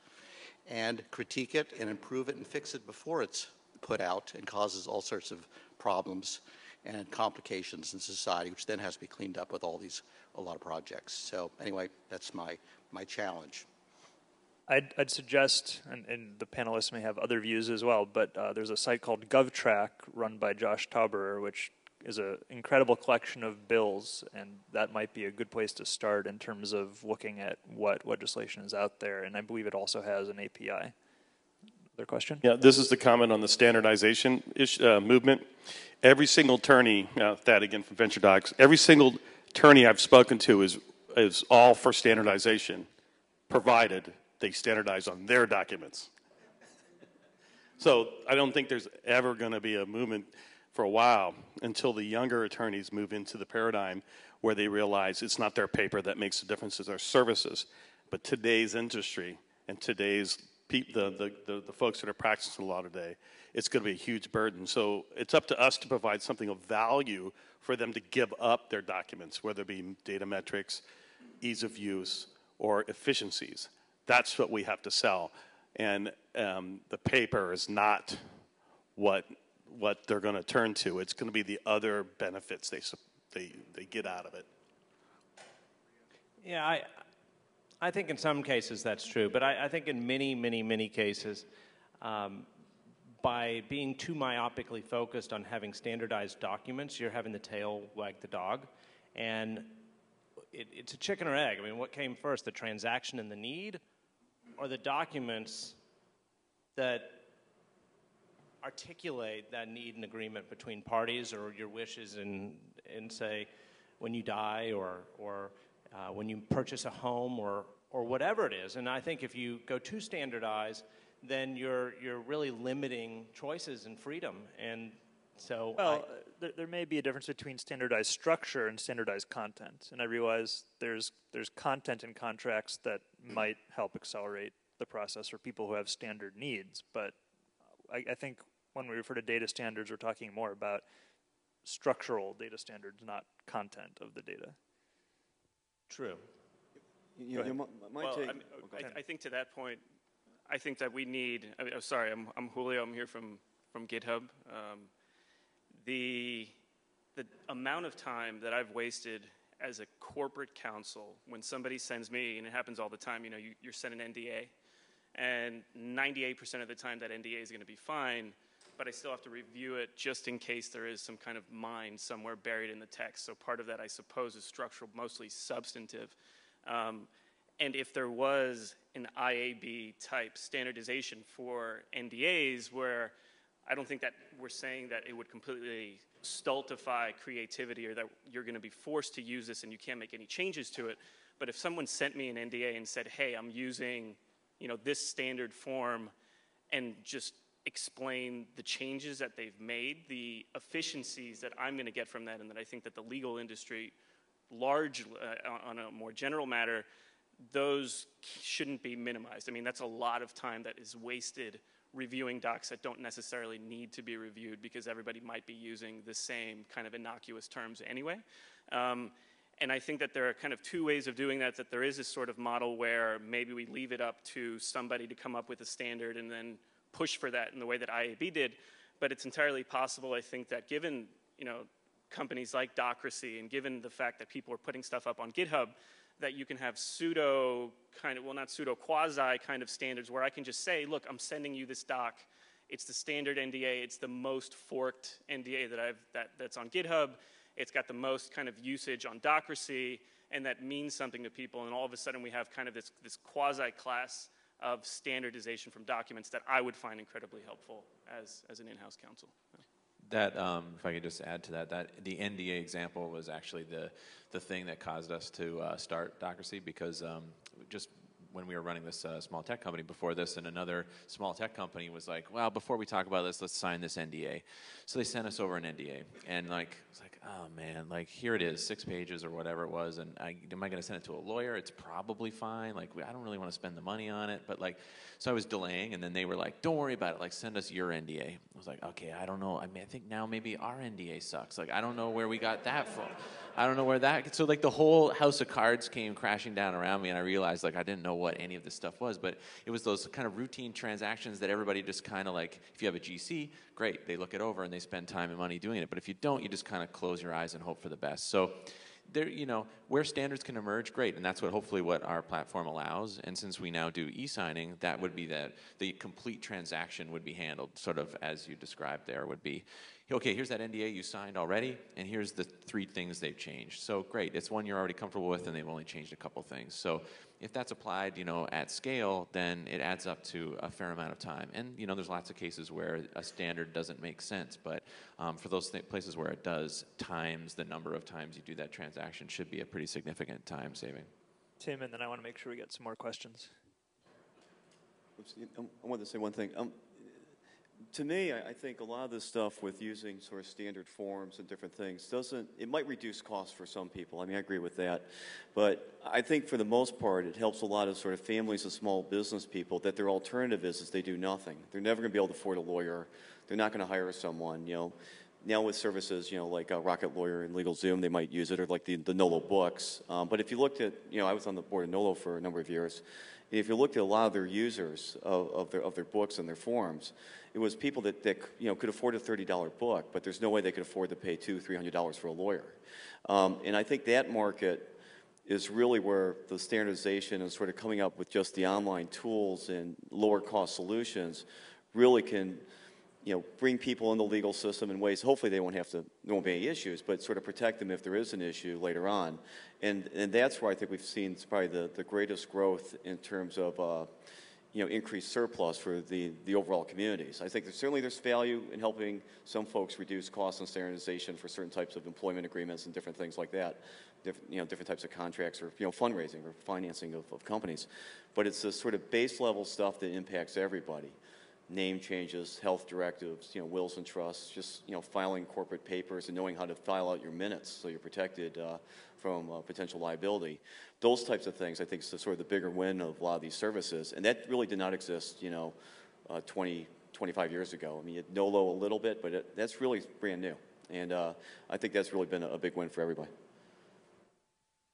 and critique it and improve it and fix it before it's put out and causes all sorts of problems and complications in society, which then has to be cleaned up with a lot of projects. So anyway, that's my challenge. I'd suggest, and the panelists may have other views as well, but there's a site called GovTrack run by Josh Tauber, which is an incredible collection of bills, and that might be a good place to start in terms of looking at what legislation is out there, and I believe it also has an API. Other question? Yeah, this is the comment on the standardization movement. Every single attorney, Thad again from Venture Docs, every single attorney I've spoken to is all for standardization, provided they standardize on their documents. So I don't think there's ever going to be a movement for a while until the younger attorneys move into the paradigm where they realize it's not their paper that makes the difference, it's our services. But today's industry and today's the folks that are practicing law today, it's going to be a huge burden. So it's up to us to provide something of value for them to give up their documents, whether it be data metrics, ease of use, or efficiencies. That's what we have to sell. And the paper is not what they're going to turn to. It's going to be the other benefits they get out of it. Yeah, I think in some cases that's true, but I think in many, many, many cases, by being too myopically focused on having standardized documents, you're having the tail wag the dog. And it's a chicken or egg. I mean, what came first, the transaction and the need, or the documents that articulate that need and agreement between parties, or your wishes in say, when you die, or when you purchase a home, or whatever it is. And I think if you go too standardized, then you're really limiting choices and freedom. And so, well, there may be a difference between standardized structure and standardized content, and I realize there's content in contracts that might help accelerate the process for people who have standard needs. But I think when we refer to data standards, we're talking more about structural data standards, not content of the data. True. I think to that point, I think that we need. Sorry, I'm Julio. I'm here from GitHub. The amount of time that I've wasted as a corporate counsel when somebody sends me, and it happens all the time. You're sent an NDA, and 98% of the time that NDA is going to be fine, but I still have to review it just in case there is some kind of mine somewhere buried in the text. So part of that, I suppose, is structural, mostly substantive. And if there was an IAB type standardization for NDAs, where I don't think that we're saying that it would completely stultify creativity, or that you're going to be forced to use this and you can't make any changes to it. But if someone sent me an NDA and said, hey, I'm using this standard form, and just explain the changes that they've made, the efficiencies that I'm going to get from that, and that I think that the legal industry, largely, on a more general matter, those shouldn't be minimized. I mean, that's a lot of time that is wasted reviewing docs that don't necessarily need to be reviewed, because everybody might be using the same kind of innocuous terms anyway. And I think that there are kind of two ways of doing that there is this sort of model where maybe we leave it up to somebody to come up with a standard and then push for that in the way that IAB did. But it's entirely possible, I think, that given companies like Docracy, and given the fact that people are putting stuff up on GitHub, that you can have quasi kind of standards where I can just say, look, I'm sending you this doc. It's the standard NDA. It's the most forked NDA that's on GitHub. It's got the most kind of usage on Docracy, and that means something to people. And all of a sudden, we have kind of this quasi-class of standardization from documents that I would find incredibly helpful as an in-house counsel. That, if I could just add to that, the NDA example was actually the thing that caused us to start Docracy, because just when we were running this small tech company before this, and another small tech company was like, well, before we talk about this, let's sign this NDA. So they sent us over an NDA, and it's like, oh man, here it is, 6 pages or whatever it was, and am I going to send it to a lawyer? It's probably fine. I don't really want to spend the money on it, but so I was delaying, and then they were like, don't worry about it. Send us your NDA. I was like, okay, I don't know. I mean, I think now maybe our NDA sucks. I don't know where we got that from. I don't know where that. So the whole house of cards came crashing down around me, and I realized I didn't know what any of this stuff was. But it was those kind of routine transactions that everybody just kind of if you have a GC, great, they look it over and they spend time and money doing it. But if you don't, you just kind of close your eyes and hope for the best. So there, where standards can emerge, great, and that's hopefully what our platform allows. And since we now do e-signing, that would be that the complete transaction would be handled sort of as you described there. Would be, okay, here's that NDA you signed already, and here's the 3 things they've changed. So great, it's one you're already comfortable with, and they've only changed a couple things. So if that's applied, at scale, then it adds up to a fair amount of time. And there's lots of cases where a standard doesn't make sense, but for those places where it does, the number of times you do that transaction should be a pretty significant time saving. Tim, and then I want to make sure we get some more questions. I wanted to say one thing. To me, I think a lot of this stuff with using sort of standard forms and different things it might reduce costs for some people. I mean, I agree with that. But I think for the most part, it helps a lot of sort of families and small business people that their alternative is they do nothing. They're never going to be able to afford a lawyer. They're not going to hire someone, Now with services, like Rocket Lawyer and LegalZoom, they might use it, or the Nolo books. But if you looked at, I was on the board of Nolo for a number of years. If you looked at a lot of their users of their books and their forms, it was people that could afford a $30 book, but there's no way they could afford to pay $200-300 for a lawyer. And I think that market is really where the standardization and sort of coming up with just the online tools and lower cost solutions really can bring people in the legal system in ways, hopefully there won't be any issues, but sort of protect them if there is an issue later on. And that's where I think we've seen probably the greatest growth in terms of, increase surplus for the overall communities. I think there's value in helping some folks reduce costs and standardization for certain types of employment agreements and different things like that, different types of contracts or fundraising or financing of companies. But it's this sort of base level stuff that impacts everybody. Name changes, health directives, wills and trusts, just filing corporate papers and knowing how to file out your minutes so you're protected from potential liability. Those types of things, I think, is sort of the bigger win of a lot of these services, and that really did not exist, 20, 25 years ago. I mean, it NOLO a little bit, but that's really brand new, and I think that's really been a big win for everybody.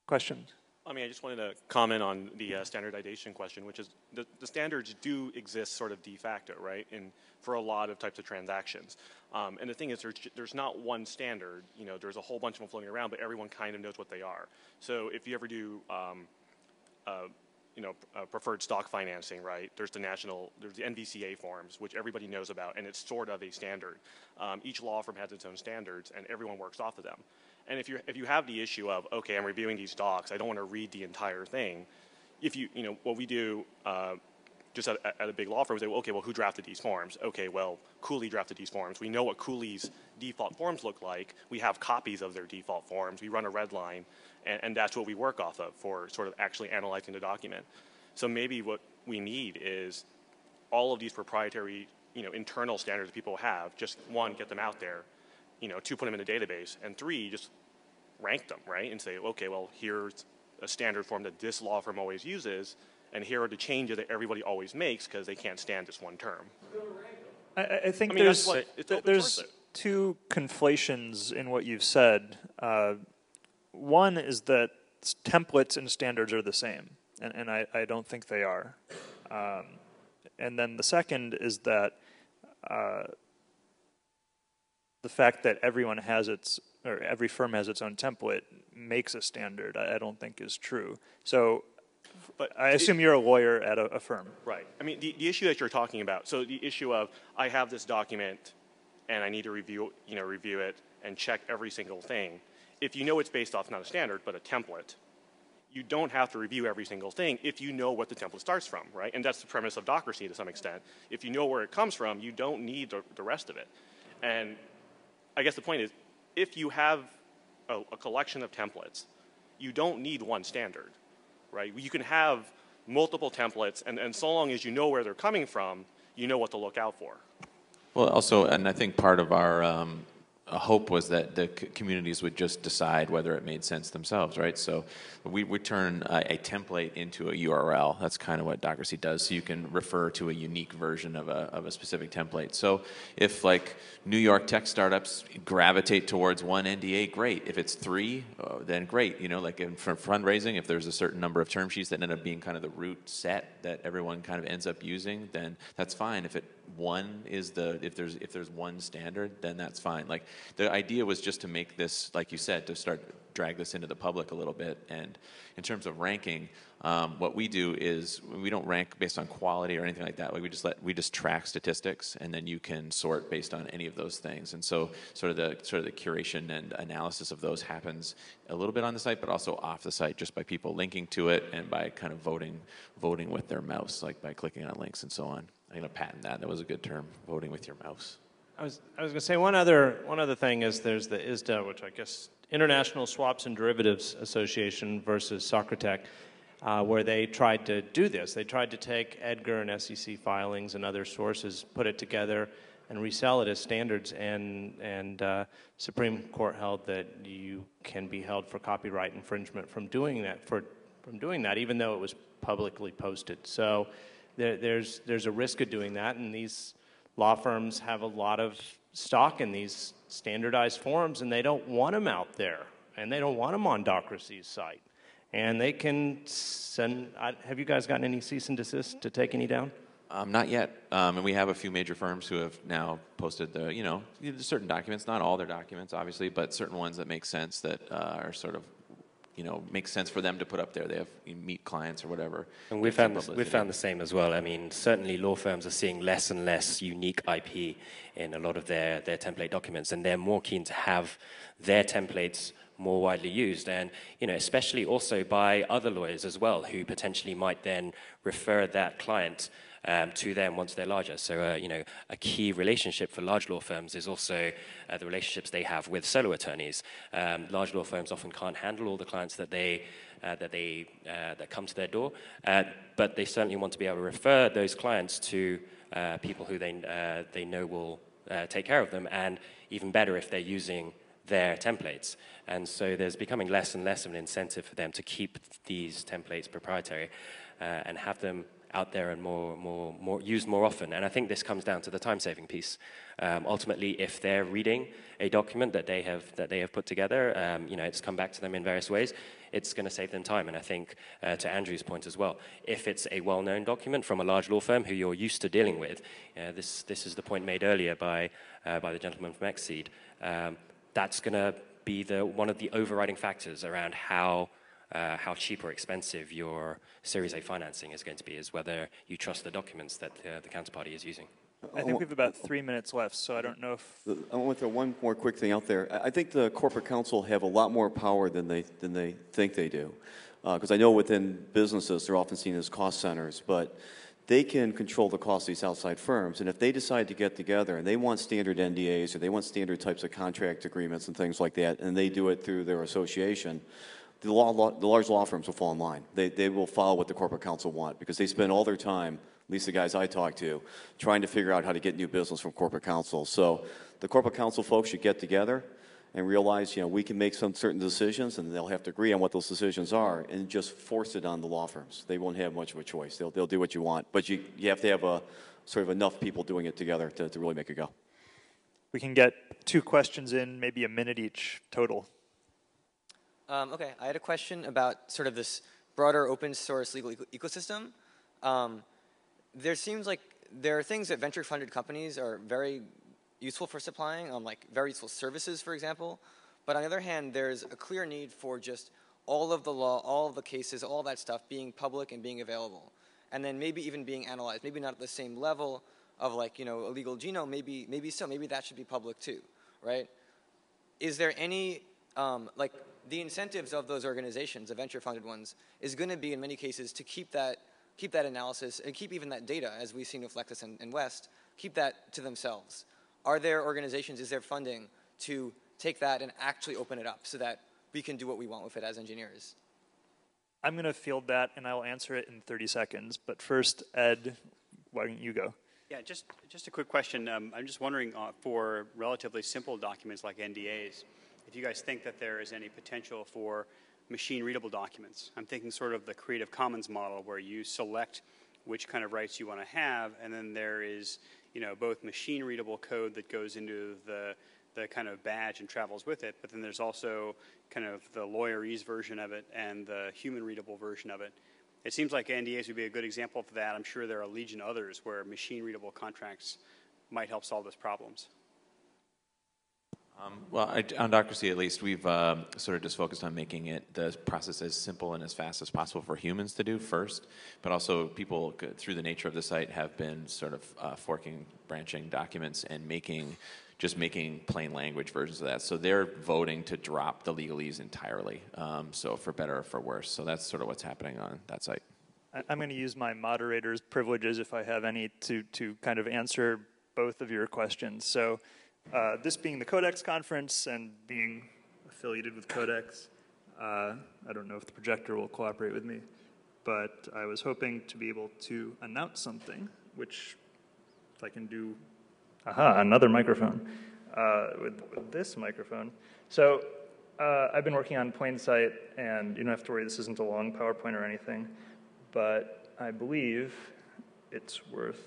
Questions? I mean, I just wanted to comment on the standardization question, which is the standards do exist sort of de facto, right, for a lot of types of transactions. And the thing is, there's not one standard. There's a whole bunch of them floating around, but everyone kind of knows what they are. So if you ever do, preferred stock financing, right, there's the NVCA forms, which everybody knows about, and it's sort of a standard. Each law firm has its own standards, and everyone works off of them. And if you have the issue of, okay, I'm reviewing these docs, I don't want to read the entire thing. What we do just at a big law firm is say, well, okay, well, who drafted these forms? Okay, well, Cooley drafted these forms. We know what Cooley's default forms look like. We have copies of their default forms. We run a red line, and that's what we work off of for sort of actually analyzing the document. So maybe what we need is all of these proprietary, internal standards that people have, just one, get them out there, two, put them in a database, and three, just rank them, right? And say, okay, well, here's a standard form that this law firm always uses, and here are the changes that everybody always makes because they can't stand this one term. I think there's two conflations in what you've said. One is that templates and standards are the same, and I don't think they are. And then the second is that the fact that every firm has its own template makes a standard, I don't think is true. So, but I assume you're a lawyer at a firm. Right. I mean, the issue that you're talking about, so the issue of, I have this document and I need to review it and check every single thing. If you know it's based off not a standard, but a template, you don't have to review every single thing if you know what the template starts from, right? And that's the premise of Docracy to some extent. If you know where it comes from, you don't need the rest of it. And I guess the point is, if you have a collection of templates, you don't need one standard, right? You can have multiple templates, and so long as you know where they're coming from, you know what to look out for. Well, also, and I think part of our hope was that the communities would just decide whether it made sense themselves, right? So we would turn a template into a URL. That's kind of what Docracy does, so you can refer to a unique version of a specific template. So if, like, New York tech startups gravitate towards one NDA, great. If it's three, then great. Like for fundraising, if there's a certain number of term sheets that end up being kind of the root set that everyone kind of ends up using, then that's fine. If there's one standard, then that's fine. Like, the idea was just to make this, like you said, to drag this into the public a little bit. And in terms of ranking, what we do is we don't rank based on quality or anything like that. Like, we just track statistics, and then you can sort based on any of those things. And so sort of the curation and analysis of those happens a little bit on the site, but also off the site, just by people linking to it and by kind of voting with their mouse, like by clicking on links and so on. I'm going to patent that. That was a good term, voting with your mouse. I was going to say one other thing is there's the ISDA, which I guess International Swaps and Derivatives Association versus Socratec, where they tried to do this. They tried to take Edgar and SEC filings and other sources, put it together, and resell it as standards. And Supreme Court held that you can be held for copyright infringement from doing that, even though it was publicly posted. So there's a risk of doing that, and these law firms have a lot of stock in these standardized forms, and they don't want them out there, and they don't want them on Docracy's site. And they can send, have you guys gotten any cease and desist to take any down? Not yet. And we have a few major firms who have now posted certain documents, not all their documents, obviously, but certain ones that make sense, that are sort of, makes sense for them to put up there. They have meet clients or whatever. And we've found the same as well. I mean, certainly law firms are seeing less and less unique IP in a lot of their template documents, and they're more keen to have their templates more widely used, and especially also by other lawyers as well, who potentially might then refer that client to them once they're larger. So, you know, a key relationship for large law firms is also the relationships they have with solo attorneys. Large law firms often can't handle all the clients that come to their door, but they certainly want to be able to refer those clients to people who they know will take care of them, and even better if they're using their templates. And so there's becoming less and less of an incentive for them to keep these templates proprietary and have them out there and more used more often. And I think this comes down to the time-saving piece. Ultimately, if they're reading a document that they have put together, you know, it's come back to them in various ways, it's going to save them time. And I think, to Andrew's point as well, if it's a well-known document from a large law firm who you're used to dealing with, this is the point made earlier by the gentleman from Exceed, that's going to be one of the overriding factors around how cheap or expensive your Series A financing is going to be, is whether you trust the documents that the counterparty is using. I think we have about 3 minutes left, so I don't know if... I want to throw one more quick thing out there. I think the corporate counsel have a lot more power than they think they do. Because I know within businesses, they're often seen as cost centers, but they can control the cost of these outside firms. And if they decide to get together and they want standard NDAs or they want standard types of contract agreements and things like that, and they do it through their association, the large law firms will fall in line. They will follow what the corporate counsel want, because they spend all their time, at least the guys I talk to, trying to figure out how to get new business from corporate counsel. So the corporate counsel folks should get together and realize, you know, we can make some certain decisions, and they'll have to agree on what those decisions are, and just force it on the law firms. They won't have much of a choice. They'll do what you want, but you have to have sort of enough people doing it together to really make it go. We can get 2 questions in, maybe a minute each total. Okay, I had a question about sort of this broader open source legal ecosystem. There seems like there are things that venture-funded companies are very useful for supplying, like very useful services, for example. But on the other hand, there's a clear need for just all of the law, all of the cases, all that stuff being public and being available. And then maybe even being analyzed, maybe not at the same level of, like, you know, a legal genome, maybe so, maybe that should be public too, right? Is there any, like, the incentives of those organizations, the venture-funded ones, is going to be in many cases to keep that analysis and keep even that data, as we've seen with Lexis and West, keep that to themselves. Are there organizations, is there funding to take that and actually open it up so that we can do what we want with it as engineers? I'm going to field that, and I'll answer it in 30 seconds. But first, Ed, why don't you go? Yeah, just a quick question. I'm just wondering, for relatively simple documents like NDAs, if you guys think that there is any potential for machine-readable documents. I'm thinking sort of the Creative Commons model, where you select which kind of rights you want to have, and then there is, you know, both machine-readable code that goes into the kind of badge and travels with it, but then there's also kind of the lawyerese version of it and the human-readable version of it. It seems like NDAs would be a good example of that. I'm sure there are a legion of others where machine-readable contracts might help solve those problems. Well, on Docracy at least, we've sort of just focused on making the process as simple and as fast as possible for humans to do first, but also people, through the nature of the site, have been sort of forking, branching documents and making plain language versions of that. So they're voting to drop the legalese entirely, so for better or for worse. So that's sort of what's happening on that site. I'm going to use my moderator's privileges, if I have any, to kind of answer both of your questions. So this being the CodeX conference and being affiliated with CodeX, I don't know if the projector will cooperate with me, but I was hoping to be able to announce something, which if I can do, another microphone, with this microphone. So I've been working on Plain Sight, and you don't have to worry, this isn't a long PowerPoint or anything, but I believe it's worth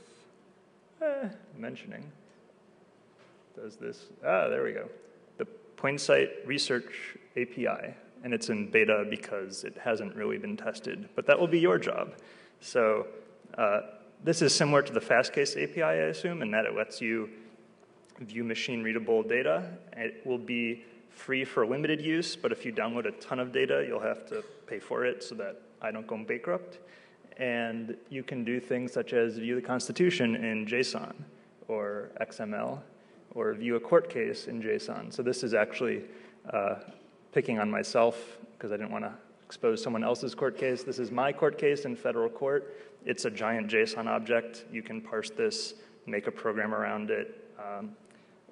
mentioning. Does this? There we go. The Plain Sight Research API, and it's in beta because it hasn't really been tested, but that will be your job. So this is similar to the Fastcase API, I assume, in that it lets you view machine-readable data. It will be free for limited use, but if you download a ton of data, you'll have to pay for it so that I don't go bankrupt. And you can do things such as view the Constitution in JSON or XML, or view a court case in JSON. So this is actually picking on myself, because I didn't want to expose someone else's court case. This is my court case in federal court. It's a giant JSON object. You can parse this, make a program around it,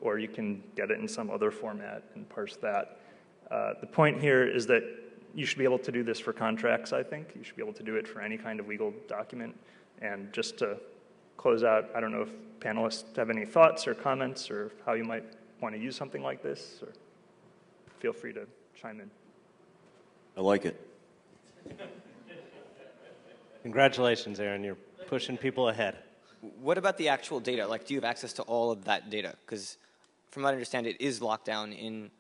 or you can get it in some other format and parse that. The point here is that you should be able to do this for contracts, I think. You should be able to do it for any kind of legal document. And just to close out, I don't know if panelists have any thoughts or comments or how you might want to use something like this, or feel free to chime in. I like it. Congratulations, Aaron. You're pushing people ahead. What about the actual data? Like, do you have access to all of that data? Because from what I understand, it is locked down in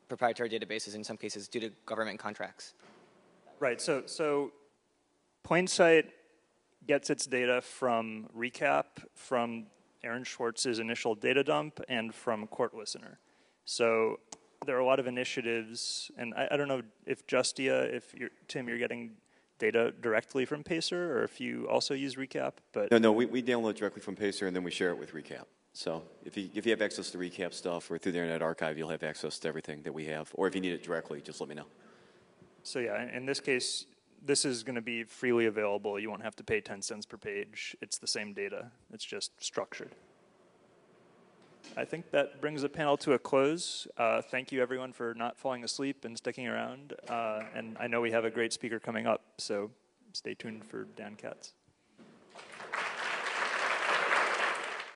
proprietary databases in some cases due to government contracts. Right, so Plainsight gets its data from Recap, from Aaron Schwartz's initial data dump, and from Court Listener. So there are a lot of initiatives, and I don't know if Justia, Tim, you're getting data directly from Pacer, or if you also use Recap, but... No, we download directly from Pacer, and then we share it with Recap. So if you have access to Recap stuff or through the Internet Archive, you'll have access to everything that we have. Or if you need it directly, just let me know. So yeah, in this case, this is going to be freely available. You won't have to pay 10 cents per page. It's the same data. It's just structured. I think that brings the panel to a close. Thank you, everyone, for not falling asleep and sticking around. And I know we have a great speaker coming up, so stay tuned for Dan Katz.